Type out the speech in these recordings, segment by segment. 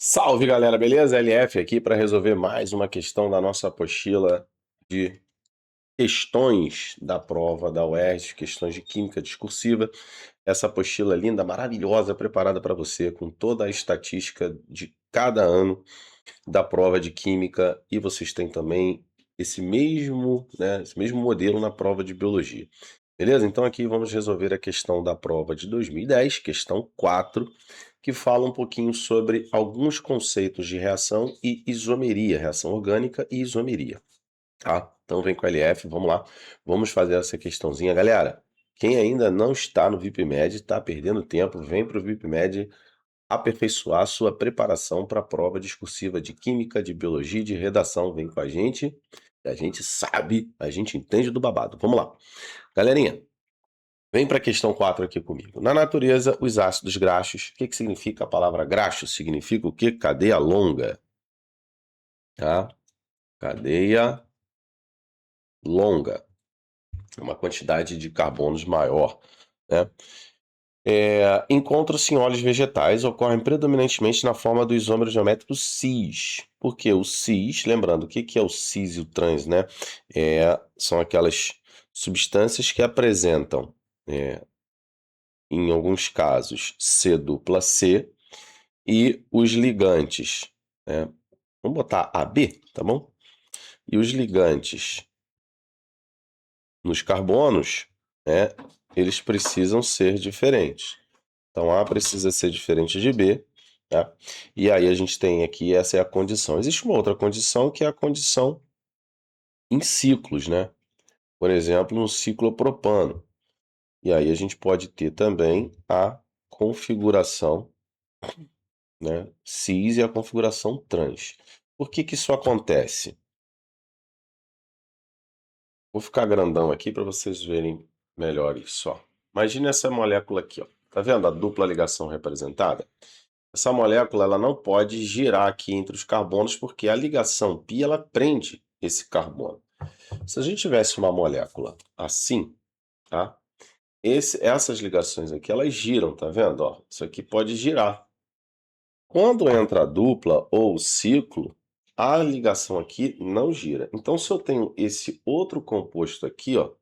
Salve galera, beleza? LF aqui para resolver mais uma questão da nossa apostila de questões da prova da UERJ, questões de química discursiva. Essa apostila linda, maravilhosa, preparada para você com toda a estatística de cada ano da prova de química, e vocês têm também esse mesmo modelo na prova de biologia. Beleza? Então aqui vamos resolver a questão da prova de 2010, questão 4, que fala um pouquinho sobre alguns conceitos de reação e isomeria, reação orgânica e isomeria, tá? Então vem com a LF, vamos lá, vamos fazer essa questãozinha. Galera, quem ainda não está no VIPMed, está perdendo tempo, vem para o VIPMed aperfeiçoar sua preparação para a prova discursiva de química, de biologia e de redação. Vem com a gente sabe, a gente entende do babado. Vamos lá. Galerinha, vem para a questão 4 aqui comigo. Na natureza, os ácidos graxos, o que significa a palavra graxo? Significa o quê? Cadeia longa, tá? Cadeia longa. É uma quantidade de carbonos maior, né? Encontram-se em óleos vegetais, ocorrem predominantemente na forma do isômero geométrico cis. Porque o cis, lembrando, o que é o cis e o trans, né? São aquelas substâncias que apresentam, em alguns casos, C dupla C, e os ligantes, né? Vamos botar AB, tá bom? E os ligantes nos carbonos, né, eles precisam ser diferentes. Então A precisa ser diferente de B, tá? E aí a gente tem aqui, essa é a condição. Existe uma outra condição que é a condição em ciclos, né? Por exemplo, no ciclopropano. E aí a gente pode ter também a configuração, né, cis e a configuração trans. Por que que isso acontece? Vou ficar grandão aqui para vocês verem melhor isso, ó. Imagine essa molécula aqui, ó. Tá vendo a dupla ligação representada? Essa molécula ela não pode girar aqui entre os carbonos porque a ligação π ela prende esse carbono. Se a gente tivesse uma molécula assim, tá? Essas ligações aqui elas giram, tá vendo? Ó, isso aqui pode girar. Quando entra a dupla ou o ciclo, a ligação aqui não gira. Então, se eu tenho esse outro composto aqui, ó,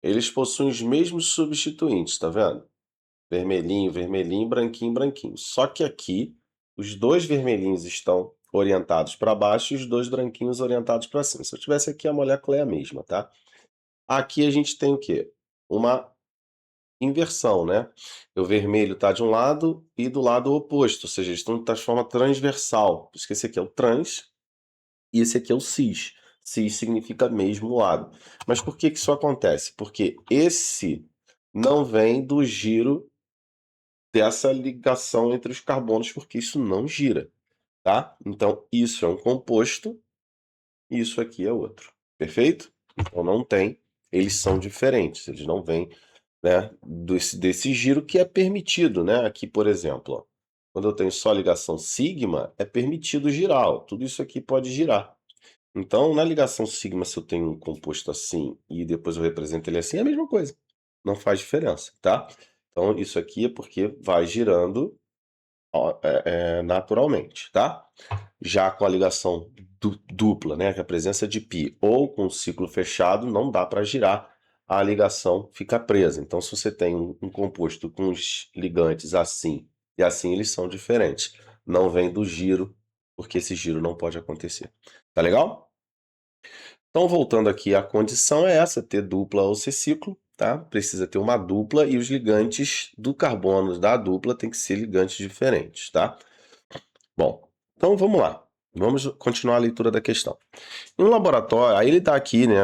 eles possuem os mesmos substituintes, tá vendo? Vermelhinho, vermelhinho, branquinho, branquinho. Só que aqui, os dois vermelhinhos estão orientados para baixo e os dois branquinhos orientados para cima. Se eu tivesse aqui, a molécula é a mesma, tá? Aqui a gente tem o quê? Uma inversão, né? O vermelho está de um lado e do lado oposto, ou seja, eles estão de forma transversal. Por isso que esse aqui é o trans e esse aqui é o cis. Cis significa mesmo lado. Mas por que que isso acontece? Porque esse não vem do giro dessa ligação entre os carbonos, porque isso não gira, tá? Então, isso é um composto e isso aqui é outro. Perfeito? Então, não tem. Eles são diferentes, eles não vêm, né, desse giro que é permitido, né? Aqui, por exemplo, ó, quando eu tenho só ligação sigma, é permitido girar, ó, tudo isso aqui pode girar. Então, na ligação sigma, se eu tenho um composto assim e depois eu represento ele assim, é a mesma coisa. Não faz diferença, tá? Então, isso aqui é porque vai girando naturalmente, tá? Já com a ligação dupla, né, que é a presença de π, ou com o ciclo fechado, não dá para girar, a ligação fica presa. Então, se você tem um composto com os ligantes assim e assim, eles são diferentes. Não vem do giro, porque esse giro não pode acontecer. Tá legal? Então, voltando aqui, a condição é essa, ter dupla ou ser ciclo, tá? Precisa ter uma dupla e os ligantes do carbono da dupla tem que ser ligantes diferentes, tá? Bom, então vamos lá. Vamos continuar a leitura da questão. Em um laboratório, aí ele está aqui, né?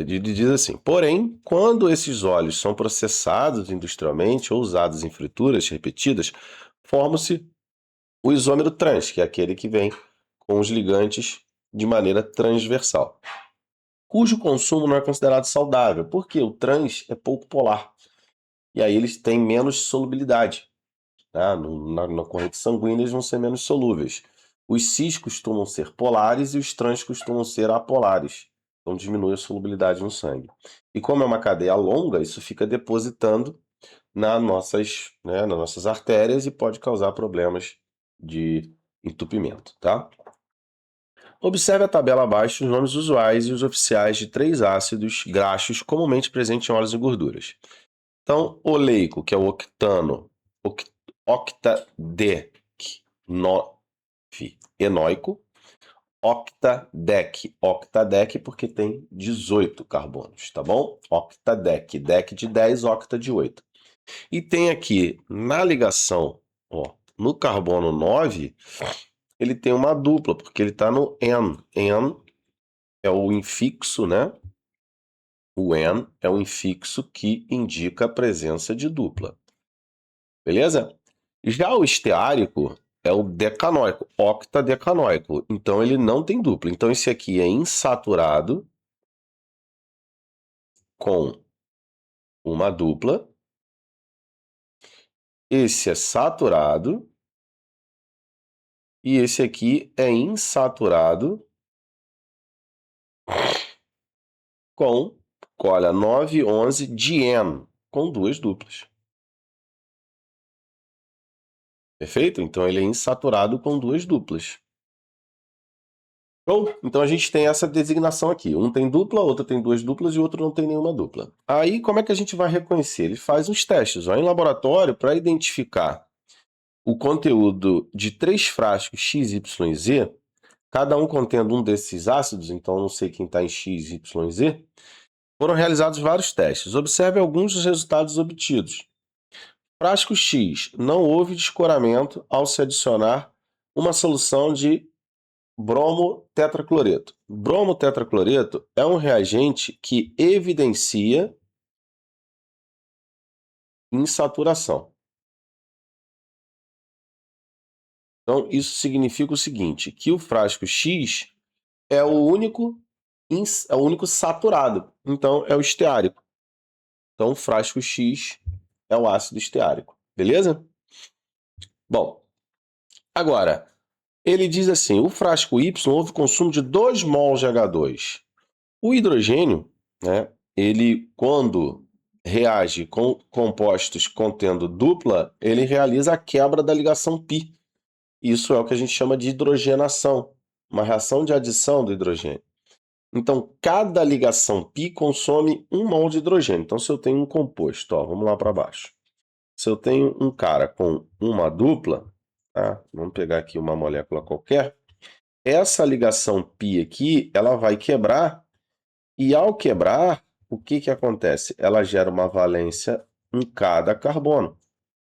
Diz assim: porém, quando esses óleos são processados industrialmente ou usados em frituras repetidas, forma-se o isômero trans, que é aquele que vem com os ligantes de maneira transversal, cujo consumo não é considerado saudável, porque o trans é pouco polar, e aí eles têm menos solubilidade. Tá? Na corrente sanguínea eles vão ser menos solúveis. Os cis costumam ser polares e os trans costumam ser apolares. Então diminui a solubilidade no sangue. E como é uma cadeia longa, isso fica depositando nas nossas artérias e pode causar problemas de entupimento, tá? Observe a tabela abaixo os nomes usuais e os oficiais de 3 ácidos graxos comumente presentes em óleos e gorduras. Então, oleico, que é o octano, octadec-enoico, octadec porque tem 18 carbonos, tá bom? Octadec, dec de 10, octa de 8. E tem aqui na ligação, ó, no carbono 9, ele tem uma dupla, porque ele está no N. N é o infixo, né? O N é o infixo que indica a presença de dupla. Beleza? Já o esteárico é o decanoico, octadecanoico. Então ele não tem dupla. Então esse aqui é insaturado com uma dupla. Esse é saturado. E esse aqui é insaturado com, olha, 9, 11 diene, com 2 duplas. Perfeito? Então ele é insaturado com 2 duplas. Bom, então a gente tem essa designação aqui. Um tem dupla, outro tem 2 duplas e o outro não tem nenhuma dupla. Aí como é que a gente vai reconhecer? Ele faz uns testes em laboratório para identificar o conteúdo de 3 frascos X, Y e Z, cada um contendo um desses ácidos, então não sei quem está em X, Y e Z. Foram realizados vários testes. Observe alguns dos resultados obtidos. Frasco X, não houve descoramento ao se adicionar uma solução de bromo-tetracloreto. Bromo-tetracloreto é um reagente que evidencia insaturação. Então, isso significa o seguinte, que o frasco X é o único saturado. Então, é o esteárico. Então, o frasco X é o ácido esteárico. Beleza? Bom, agora, ele diz assim, o frasco Y houve consumo de 2 mols de H2. O hidrogênio, né, ele quando reage com compostos contendo dupla, ele realiza a quebra da ligação π. Isso é o que a gente chama de hidrogenação, uma reação de adição do hidrogênio. Então, cada ligação π consome 1 mol de hidrogênio. Então, se eu tenho um composto, ó, vamos lá para baixo. Se eu tenho um cara com uma dupla, tá? Vamos pegar aqui uma molécula qualquer, essa ligação π aqui, ela vai quebrar, e ao quebrar, o que que acontece? Ela gera uma valência em cada carbono,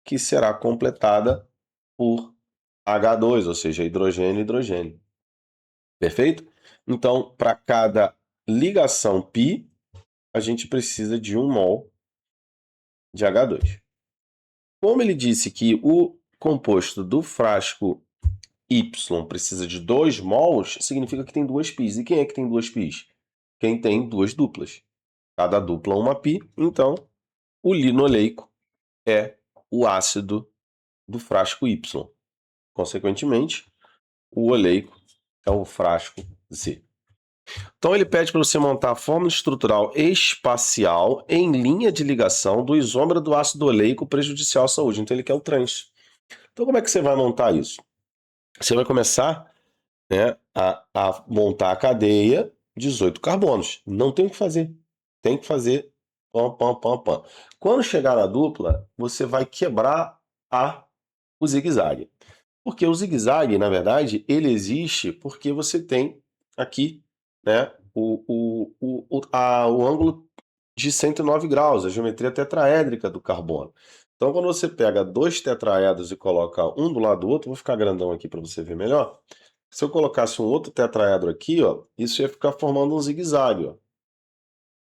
que será completada por H2, ou seja, hidrogênio e hidrogênio. Perfeito? Então, para cada ligação π, a gente precisa de 1 mol de H2. Como ele disse que o composto do frasco Y precisa de 2 mols, significa que tem 2 πs. E quem é que tem 2 πs? Quem tem 2 duplas. Cada dupla 1 π, então o linoleico é o ácido do frasco Y. Consequentemente, o oleico é o frasco Z. Então ele pede para você montar a fórmula estrutural espacial em linha de ligação do isômero do ácido oleico prejudicial à saúde. Então ele quer o trans. Então como é que você vai montar isso? Você vai começar, né, a montar a cadeia 18 carbonos. Não tem o que fazer. Tem que fazer pam, pam, pam, pam. Quando chegar na dupla, você vai quebrar o zigue-zague. Porque o zigue-zague, na verdade, ele existe porque você tem aqui, né, o ângulo de 109 graus, a geometria tetraédrica do carbono. Então, quando você pega 2 tetraedros e coloca um do lado do outro, vou ficar grandão aqui para você ver melhor. Se eu colocasse um outro tetraedro aqui, ó, isso ia ficar formando um zigue-zague, ó.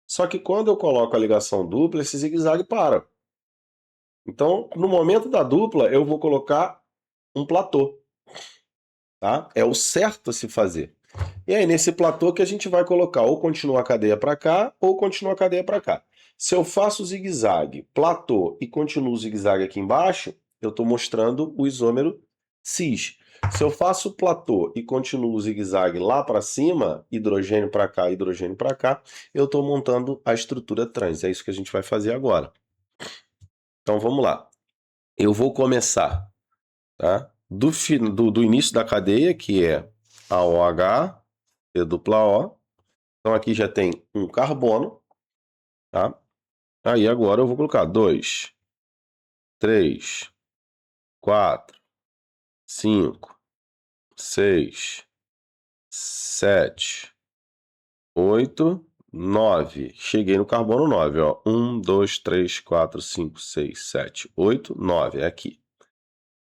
Só que quando eu coloco a ligação dupla, esse zigue-zague para. Então, no momento da dupla, eu vou colocar um platô. Tá? É o certo a se fazer. E aí, nesse platô que a gente vai colocar ou continua a cadeia para cá, ou continua a cadeia para cá. Se eu faço zigue-zague, platô e continuo o zigue-zague aqui embaixo, eu estou mostrando o isômero cis. Se eu faço platô e continuo o zigue-zague lá para cima, hidrogênio para cá, eu estou montando a estrutura trans. É isso que a gente vai fazer agora. Então vamos lá. Eu vou começar, tá? Do início da cadeia, que é a OH, C dupla O. Então aqui já tem um carbono, tá? Aí agora eu vou colocar 2, 3, 4, 5, 6, 7, 8, 9. Cheguei no carbono 9, ó. 1, 2, 3, 4, 5, 6, 7, 8, 9. É aqui.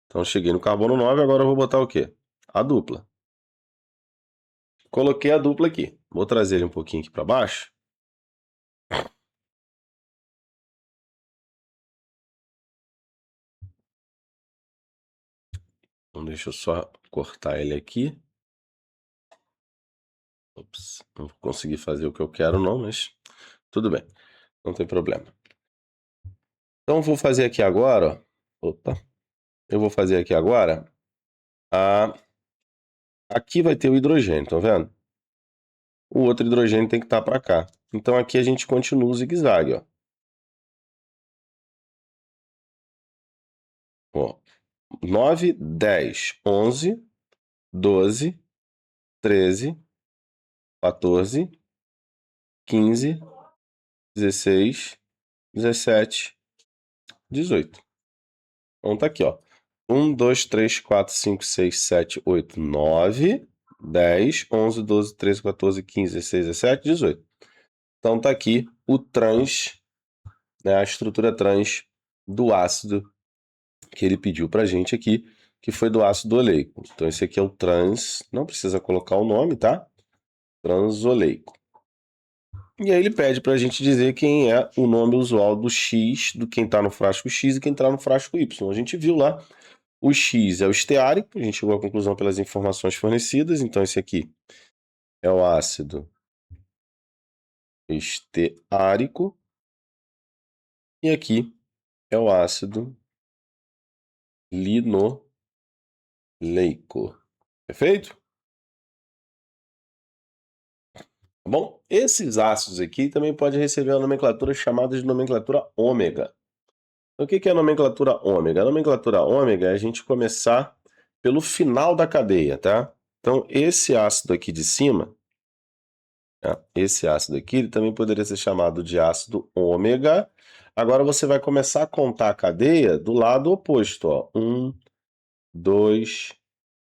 Então cheguei no carbono 9, agora eu vou botar o quê? A dupla. Coloquei a dupla aqui. Vou trazer ele um pouquinho aqui para baixo. Então deixa eu só cortar ele aqui. Ops, não vou conseguir fazer o que eu quero não, mas tudo bem. Não tem problema. Então vou fazer aqui agora, ó. Opa. Eu vou fazer aqui agora aqui vai ter o hidrogênio, tá vendo? O outro hidrogênio tem que estar para cá. Então aqui a gente continua o zigue-zague, ó. Ó. 9, 10, 11, 12, 13, 14, 15, 16, 17, 18. Então tá aqui, ó. 1, 2, 3, 4, 5, 6, 7, 8, 9, 10, 11, 12, 13, 14, 15, 16, 17, 18. Então tá aqui o trans, né, a estrutura trans do ácido que ele pediu pra gente aqui, que foi do ácido oleico. Então esse aqui é o trans, não precisa colocar o nome, tá? Transoleico. E aí ele pede pra gente dizer quem é o nome usual do X, do quem tá no frasco X e quem tá no frasco Y. A gente viu lá, o X é o esteárico, a gente chegou à conclusão pelas informações fornecidas, então esse aqui é o ácido esteárico, e aqui é o ácido linoleico. Perfeito? Tá bom? Esses ácidos aqui também podem receber a nomenclatura chamada de nomenclatura ômega. Então, o que é a nomenclatura ômega? A nomenclatura ômega é a gente começar pelo final da cadeia, tá? Então, esse ácido aqui de cima, tá? Esse ácido aqui, ele também poderia ser chamado de ácido ômega. Agora você vai começar a contar a cadeia do lado oposto, ó. 1, 2,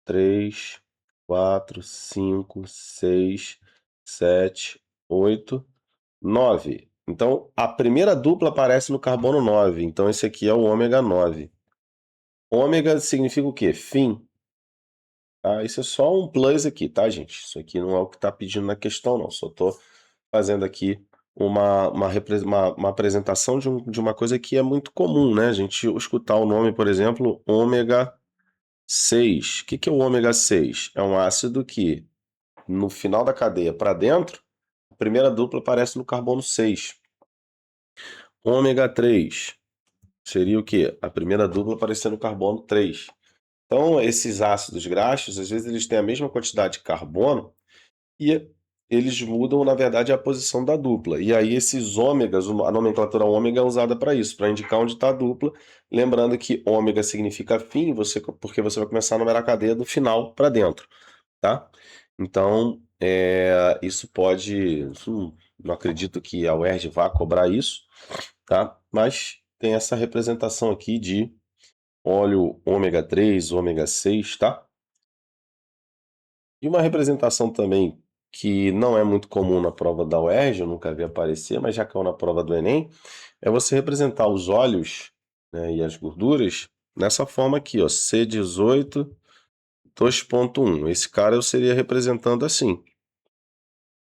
3, 4, 5, 6, 7, 8, 9. Então, a primeira dupla aparece no carbono 9. Então, esse aqui é o ômega 9. Ômega significa o quê? Fim. Tá? Isso é só um plus aqui, tá, gente? Isso aqui não é o que está pedindo na questão, não. Só estou fazendo aqui uma apresentação de uma coisa que é muito comum, né? A gente escutar o nome, por exemplo, ômega 6. O que é o ômega 6? É um ácido que, no final da cadeia para dentro, a primeira dupla aparece no carbono 6. Ômega 3 seria o quê? A primeira dupla aparecendo no carbono 3. Então, esses ácidos graxos, às vezes eles têm a mesma quantidade de carbono e eles mudam, na verdade, a posição da dupla. E aí esses ômegas, a nomenclatura ômega é usada para isso, para indicar onde está a dupla. Lembrando que ômega significa fim, porque você vai começar a numerar a cadeia do final para dentro, tá? Então, isso pode... não acredito que a UERJ vá cobrar isso, tá? Mas tem essa representação aqui de óleo ômega 3, ômega 6, tá? E uma representação também que não é muito comum na prova da UERJ, eu nunca vi aparecer, mas já caiu na prova do Enem, é você representar os óleos, né, e as gorduras nessa forma aqui, ó, C18 2.1. Esse cara eu seria representando assim.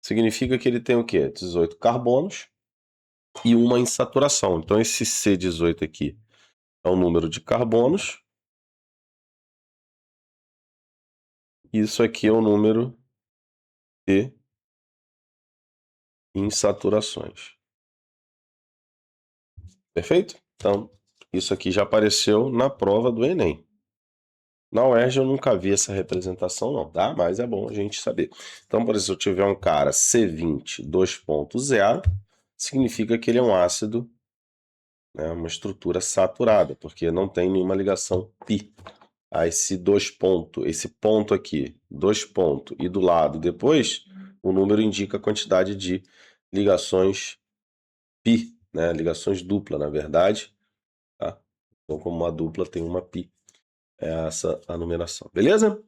Significa que ele tem o quê? 18 carbonos e uma insaturação. Então esse C18 aqui é o número de carbonos. Isso aqui é o número de insaturações. Perfeito? Então, isso aqui já apareceu na prova do Enem. Na UERJ eu nunca vi essa representação não, tá? Mas é bom a gente saber. Então, por exemplo, se eu tiver um cara C20 2.0, significa que ele é um ácido, né, uma estrutura saturada, porque não tem nenhuma ligação π. Esse ponto aqui, 2 pontos, e do lado depois, o número indica a quantidade de ligações π, né, ligações dupla, na verdade, tá? Então, como uma dupla tem uma π, é essa a numeração, beleza?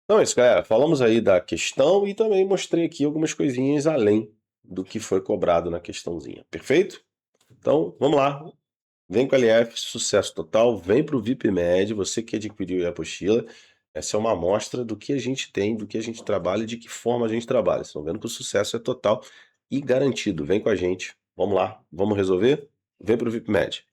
Então é isso, galera. Falamos aí da questão e também mostrei aqui algumas coisinhas além do que foi cobrado na questãozinha, perfeito? Então, vamos lá. Vem com a LF, sucesso total. Vem para o VIPMed, você que adquiriu a apostila. Essa é uma amostra do que a gente tem, do que a gente trabalha e de que forma a gente trabalha. Estão vendo que o sucesso é total e garantido. Vem com a gente. Vamos lá, vamos resolver? Vem para o VIPMed.